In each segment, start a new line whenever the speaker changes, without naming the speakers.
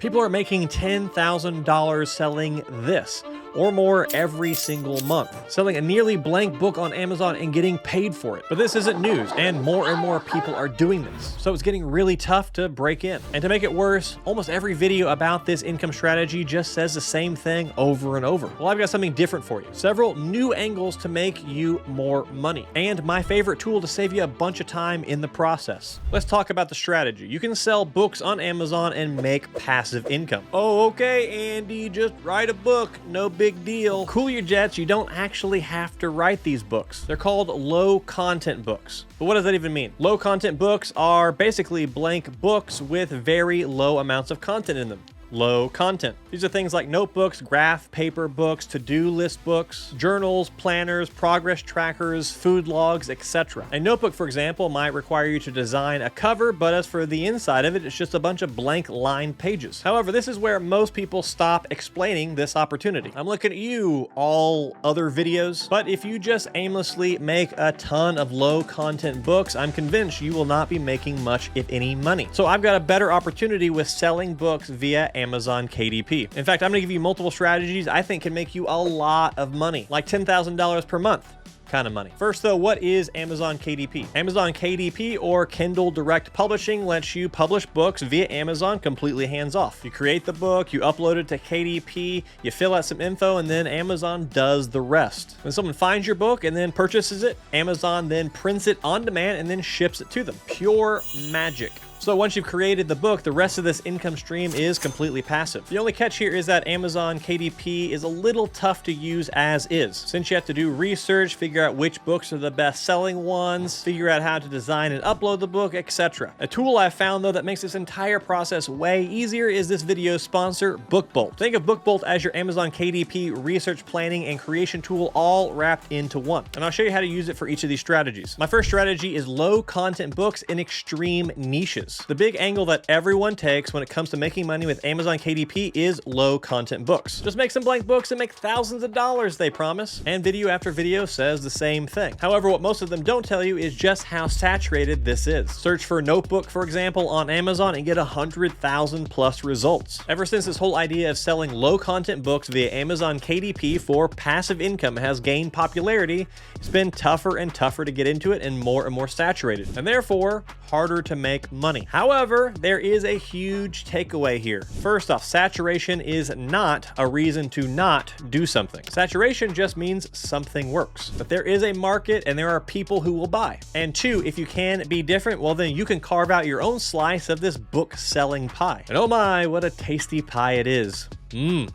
People are making $10,000 selling this or more every single month, selling a nearly blank book on Amazon and getting paid for it. But this isn't news, and more people are doing this. So it's getting really tough to break in. And to make it worse, almost every video about this income strategy just says the same thing over and over. Well, I've got something different for you. Several new angles to make you more money, and my favorite tool to save you a bunch of time in the process. Let's talk about the strategy. You can sell books on Amazon and make passive income. Oh, okay, Andy, just write a book. No big deal. Cool your jets, you don't actually have to write these books. They're called low content books. But what does that even mean? Low content books are basically blank books with very low amounts of content in them. Low content. These are things like notebooks, graph paper books, to-do list books, journals, planners, progress trackers, food logs, etc. A notebook, for example, might require you to design a cover, but as for the inside of it, it's just a bunch of blank line pages. However, this is where most people stop explaining this opportunity. I'm looking at you, all other videos, but if you just aimlessly make a ton of low content books, I'm convinced you will not be making much, if any, money. So I've got a better opportunity with selling books via Amazon KDP. In fact, I'm gonna give you multiple strategies I think can make you a lot of money, like $10,000 per month. Kind of money. First though, what is Amazon KDP? Amazon KDP, or Kindle Direct Publishing, lets you publish books via Amazon completely hands-off. You create the book, you upload it to KDP, you fill out some info, and then Amazon does the rest. When someone finds your book and then purchases it, Amazon then prints it on demand and then ships it to them. Pure magic. So once you've created the book, the rest of this income stream is completely passive. The only catch here is that Amazon KDP is a little tough to use as is, since you have to do research, figure out which books are the best selling ones, figure out how to design and upload the book, etc. A tool I've found though that makes this entire process way easier is this video's sponsor, BookBolt. Think of BookBolt as your Amazon KDP research planning and creation tool all wrapped into one. And I'll show you how to use it for each of these strategies. My first strategy is low content books in extreme niches. The big angle that everyone takes when it comes to making money with Amazon KDP is low content books. Just make some blank books and make thousands of dollars, they promise. And video after video says the same thing. However, what most of them don't tell you is just how saturated this is. Search for notebook, for example, on Amazon and get 100,000 plus results. Ever since this whole idea of selling low content books via Amazon KDP for passive income has gained popularity, it's been tougher and tougher to get into it and more saturated, and therefore harder to make money. However, there is a huge takeaway here. First off, saturation is not a reason to not do something. Saturation just means something works, but there is a market and there are people who will buy. And two, if you can be different, well then you can carve out your own slice of this book selling pie. And oh my, what a tasty pie it is.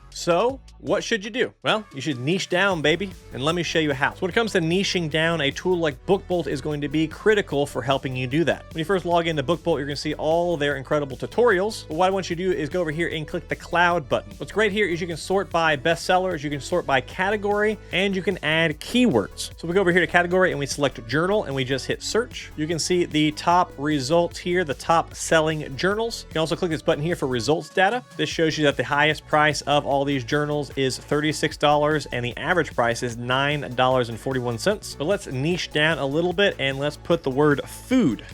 So what should you do? Well, you should niche down, baby, and let me show you how. So when it comes to niching down, a tool like BookBolt is going to be critical for helping you do that. When you first log into BookBolt, you're going to see all their incredible tutorials. But what I want you to do is go over here and click the cloud button. What's great here is you can sort by bestsellers, you can sort by category, and you can add keywords. So we go over here to category and we select journal and we just hit search. You can see the top results here, the top selling journals. You can also click this button here for results data. This shows you that the highest price of all these journals is $36 and the average price is $9.41. But let's niche down a little bit and let's put the word food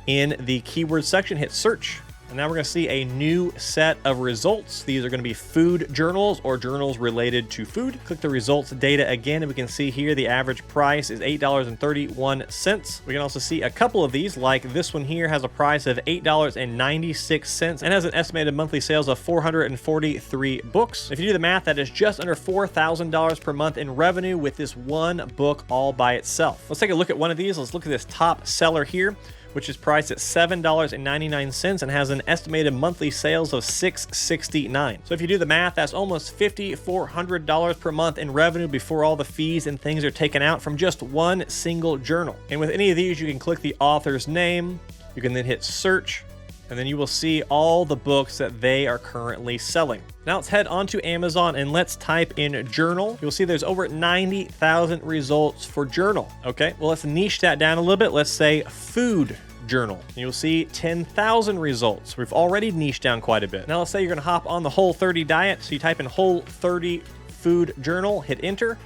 in the keyword section, hit search. And now we're going to see a new set of results. These are going to be food journals or journals related to food. Click the results data again, and we can see here the average price is $8.31. We can also see a couple of these, like this one here has a price of $8.96 and has an estimated monthly sales of 443 books. If you do the math, that is just under $4,000 per month in revenue with this one book all by itself. Let's take a look at one of these. Let's look at this top seller here, which is priced at $7.99 and has an estimated monthly sales of $669. So if you do the math, that's almost $5,400 per month in revenue before all the fees and things are taken out from just one single journal. And with any of these, you can click the author's name, you can then hit search, and then you will see all the books that they are currently selling. Now let's head onto Amazon and let's type in journal. You'll see there's over 90,000 results for journal. Okay, well, let's niche that down a little bit. Let's say food journal. You'll see 10,000 results. We've already niched down quite a bit. Now let's say you're gonna hop on the Whole30 diet. So you type in Whole30 food journal, hit enter.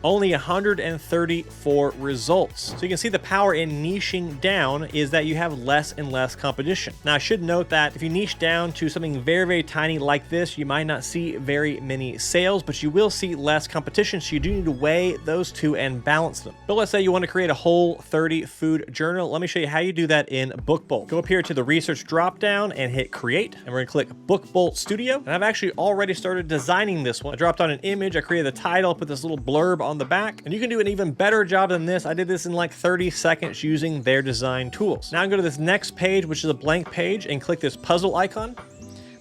only 134 results. So you can see the power in niching down is that you have less and less competition. Now I should note that if you niche down to something very, very tiny like this, you might not see very many sales, but you will see less competition. So you do need to weigh those two and balance them. But let's say you want to create a Whole30 food journal. Let me show you how you do that in BookBolt. Go up here to the research drop down and hit create, and we're going to click BookBolt Studio. And I've actually already started designing this one. I dropped on an image, I created the title, put this little blurb on the back, and you can do an even better job than this. I did this in like 30 seconds using their design tools. Now I'm going to go to this next page, which is a blank page, and click this puzzle icon.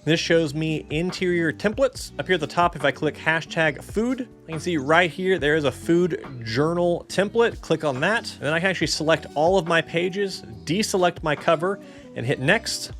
This shows me interior templates. Up here at the top, if I click hashtag food, I can see right here, there is a food journal template. Click on that, and then I can actually select all of my pages, deselect my cover, and hit next,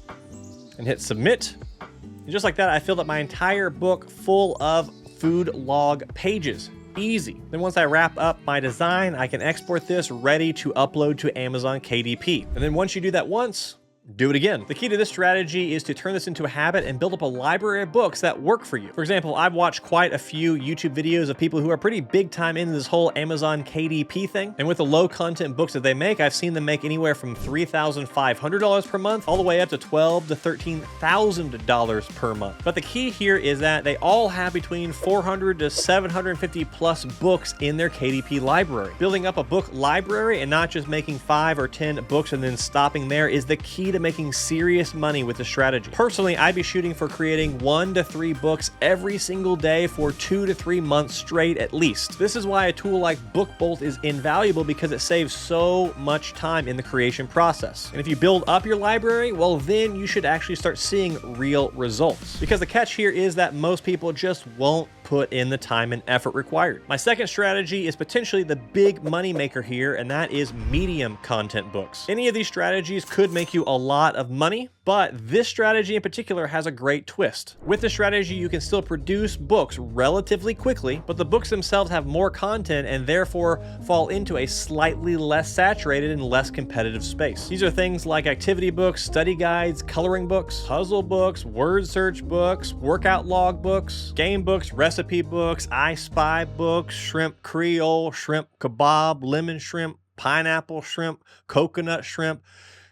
and hit submit. And just like that, I filled up my entire book full of food log pages. Easy. Then once I wrap up my design, I can export this ready to upload to Amazon KDP. And then once you do that once, do it again. The key to this strategy is to turn this into a habit and build up a library of books that work for you. For example, I've watched quite a few YouTube videos of people who are pretty big time into this whole Amazon KDP thing. And with the low content books that they make, I've seen them make anywhere from $3,500 per month all the way up to $12,000 to $13,000 per month. But the key here is that they all have between 400 to 750 plus books in their KDP library. Building up a book library and not just making 5 or 10 books and then stopping there is the key to making serious money with the strategy. Personally, I'd be shooting for creating 1 to 3 books every single day for 2 to 3 months straight at least. This is why a tool like BookBolt is invaluable, because it saves so much time in the creation process. And if you build up your library, well, then you should actually start seeing real results. Because the catch here is that most people just won't put in the time and effort required. My second strategy is potentially the big money maker here, and that is medium content books. Any of these strategies could make you a lot of money, but this strategy in particular has a great twist. With this strategy, you can still produce books relatively quickly, but the books themselves have more content and therefore fall into a slightly less saturated and less competitive space. These are things like activity books, study guides, coloring books, puzzle books, word search books, workout log books, game books, recipe books, I Spy books, shrimp Creole, shrimp kebab, lemon shrimp, pineapple shrimp, coconut shrimp,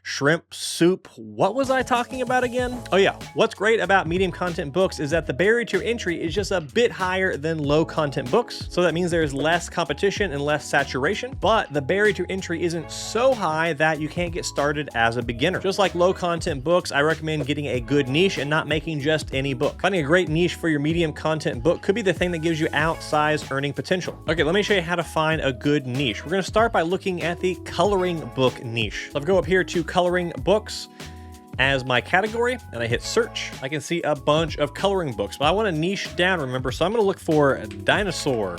shrimp soup. What was I talking about again? Oh yeah, what's great about medium content books is that the barrier to entry is just a bit higher than low content books. So that means there's less competition and less saturation, but the barrier to entry isn't so high that you can't get started as a beginner. Just like low content books, I recommend getting a good niche and not making just any book. Finding a great niche for your medium content book could be the thing that gives you outsized earning potential. Okay, let me show you how to find a good niche. We're gonna start by looking at the coloring book niche. So I'll go up here to coloring books as my category, and I hit search. I can see a bunch of coloring books, but I want to niche down, remember, so I'm going to look for dinosaur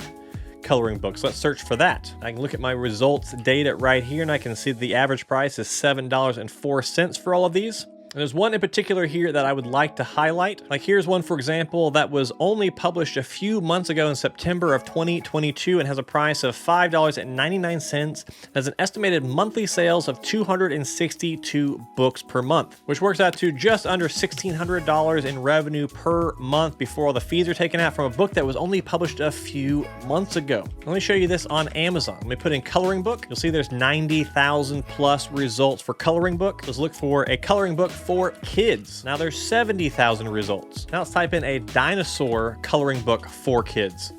coloring books. Let's search for that. I can look at my results data right here, and I can see the average price is $7.04 for all of these. And there's one in particular here that I would like to highlight. Like here's one, for example, that was only published a few months ago in September of 2022 and has a price of $5.99. Has an estimated monthly sales of 262 books per month, which works out to just under $1,600 in revenue per month before all the fees are taken out, from a book that was only published a few months ago. Let me show you this on Amazon. Let me put in coloring book. You'll see there's 90,000 plus results for coloring book. Let's look for a coloring book for kids. Now there's 70,000 results. Now let's type in a dinosaur coloring book for kids.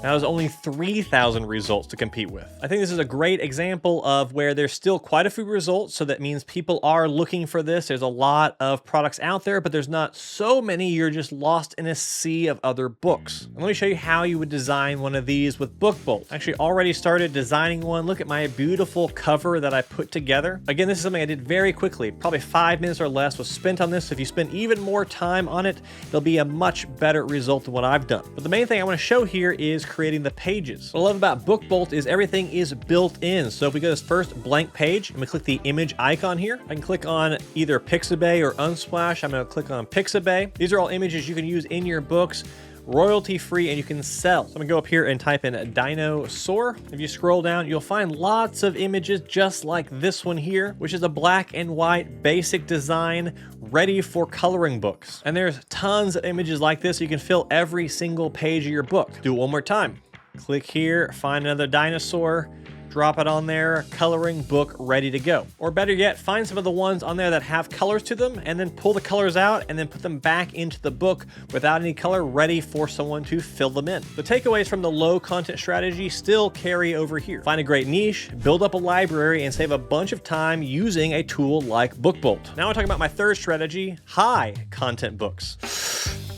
Now there's only 3,000 results to compete with. I think this is a great example of where there's still quite a few results, so that means people are looking for this. There's a lot of products out there, but there's not so many. You're just lost in a sea of other books. And let me show you how you would design one of these with BookBolt. I actually already started designing one. Look at my beautiful cover that I put together. Again, this is something I did very quickly. Probably 5 minutes or less was spent on this. If you spend even more time on it, there'll be a much better result than what I've done. But the main thing I want to show here is creating the pages. What I love about BookBolt is everything is built in. So if we go to this first blank page and we click the image icon here, I can click on either Pixabay or Unsplash. I'm going to click on Pixabay. These are all images you can use in your books, royalty free, and you can sell. So I'm gonna go up here and type in dinosaur. If you scroll down, you'll find lots of images just like this one here, which is a black and white basic design ready for coloring books. And there's tons of images like this. So you can fill every single page of your book. Do it one more time. Click here, find another dinosaur, drop it on there, coloring book ready to go. Or better yet, find some of the ones on there that have colors to them and then pull the colors out and then put them back into the book without any color, ready for someone to fill them in. The takeaways from the low content strategy still carry over here. Find a great niche, build up a library, and save a bunch of time using a tool like BookBolt. Now I'm talking about my third strategy, high content books.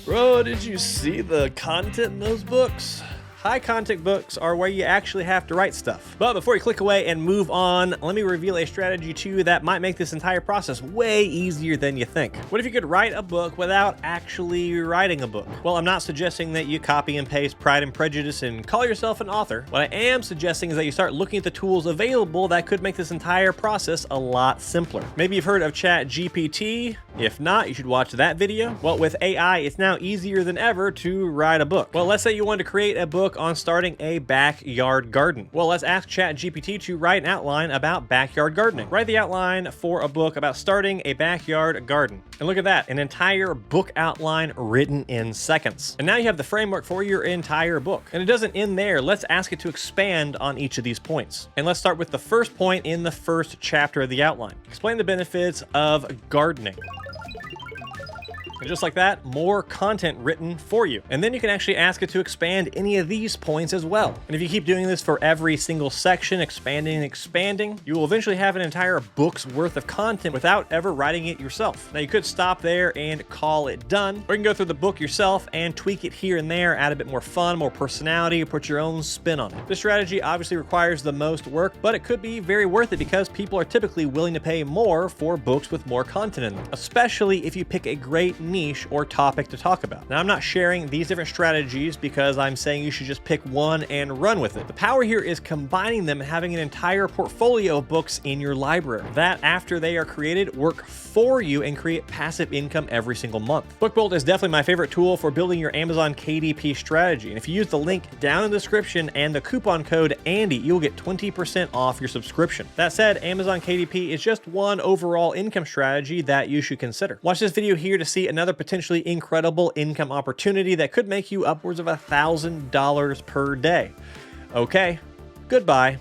Bro, did you see the content in those books? High content books are where you actually have to write stuff. But before you click away and move on, let me reveal a strategy to you that might make this entire process way easier than you think. What if you could write a book without actually writing a book? Well, I'm not suggesting that you copy and paste Pride and Prejudice and call yourself an author. What I am suggesting is that you start looking at the tools available that could make this entire process a lot simpler. Maybe you've heard of ChatGPT. If not, you should watch that video. Well, with AI, it's now easier than ever to write a book. Well, let's say you wanted to create a book on starting a backyard garden. Well, let's ask ChatGPT to write an outline about backyard gardening. Write the outline for a book about starting a backyard garden. And look at that, an entire book outline written in seconds. And now you have the framework for your entire book. And it doesn't end there. Let's ask it to expand on each of these points. And let's start with the first point in the first chapter of the outline. Explain the benefits of gardening. And just like that, more content written for you. And then you can actually ask it to expand any of these points as well. And if you keep doing this for every single section, expanding and expanding, you will eventually have an entire book's worth of content without ever writing it yourself. Now you could stop there and call it done, or you can go through the book yourself and tweak it here and there, add a bit more fun, more personality, put your own spin on it. This strategy obviously requires the most work, but it could be very worth it because people are typically willing to pay more for books with more content in them, especially if you pick a great niche or topic to talk about. Now, I'm not sharing these different strategies because I'm saying you should just pick one and run with it. The power here is combining them and having an entire portfolio of books in your library that, after they are created, work for you and create passive income every single month. BookBolt is definitely my favorite tool for building your Amazon KDP strategy. And if you use the link down in the description and the coupon code Andy, you'll get 20% off your subscription. That said, Amazon KDP is just one overall income strategy that you should consider. Watch this video here to see another potentially incredible income opportunity that could make you upwards of $1,000 per day. Okay, goodbye.